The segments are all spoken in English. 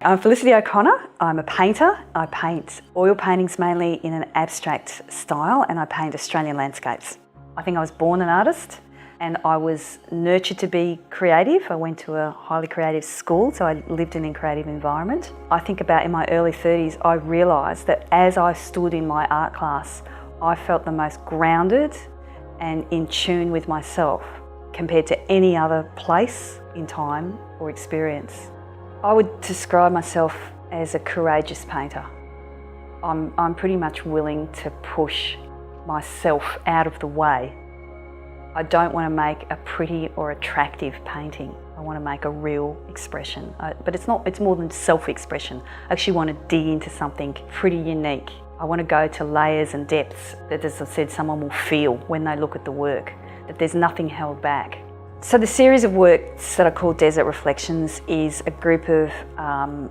I'm Felicity O'Connor. I'm a painter. I paint oil paintings mainly in an abstract style, and I paint Australian landscapes. I think I was born an artist and I was nurtured to be creative. I went to a highly creative school, so I lived in a creative environment. I think about in my early 30s, I realised that as I stood in my art class, I felt the most grounded and in tune with myself compared to any other place in time or experience. I would describe myself as a courageous painter. I'm pretty much willing to push myself out of the way. I don't want to make a pretty or attractive painting. I want to make a real expression. But it's more than self-expression. I actually want to dig into something pretty unique. I want to go to layers and depths that, as I said, someone will feel when they look at the work, that there's nothing held back. So the series of works that I call Desert Reflections is a group of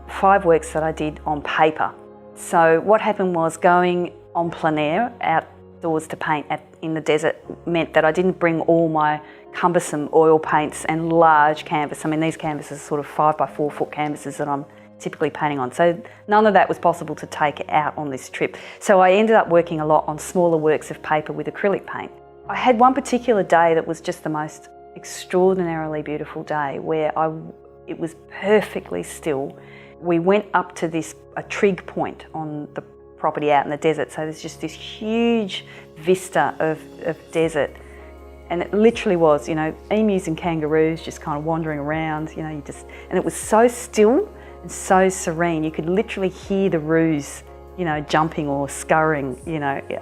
5 works that I did on paper. So what happened was, going en plein air outdoors to paint in the desert meant that I didn't bring all my cumbersome oil paints and large canvas. I mean, these canvases are sort of 5 by 4 foot canvases that I'm typically painting on. So none of that was possible to take out on this trip. So I ended up working a lot on smaller works of paper with acrylic paint. I had one particular day that was just the most extraordinarily beautiful day where it was perfectly still. We went up to a trig point on the property out in the desert, so there's just this huge vista of desert, and it literally was, emus and kangaroos just kind of wandering around, and it was so still and so serene. You could literally hear the roos, jumping or scurrying,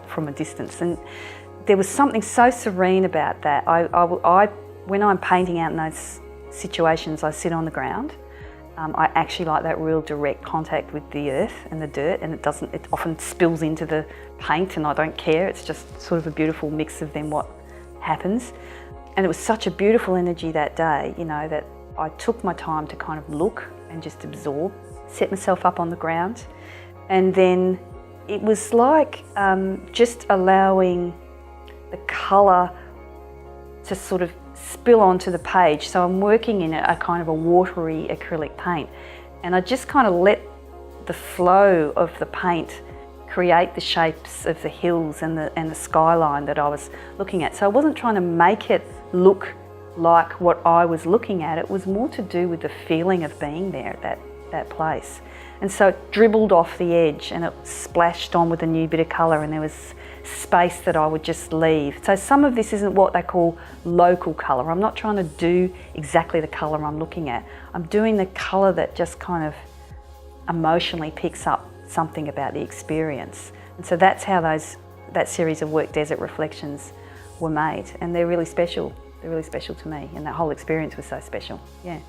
from a distance, and there was something so serene about that. When I'm painting out in those situations, I sit on the ground. I actually like that real direct contact with the earth and the dirt, and it often spills into the paint, and I don't care. It's just sort of a beautiful mix of then what happens. And it was such a beautiful energy that day, that I took my time to kind of look and just absorb, set myself up on the ground. And then it was like just allowing the colour to sort of spill onto the page. So I'm working in a kind of a watery acrylic paint, and I just kind of let the flow of the paint create the shapes of the hills and the skyline that I was looking at. So I wasn't trying to make it look like what I was looking at. It was more to do with the feeling of being there at that place. And so it dribbled off the edge and it splashed on with a new bit of colour, and there was space that I would just leave. So some of this isn't what they call local colour. I'm not trying to do exactly the colour I'm looking at. I'm doing the colour that just kind of emotionally picks up something about the experience. And so that's how that series of work, Desert Reflections, were made. And they're really special. They're really special to me, and that whole experience was so special. Yeah.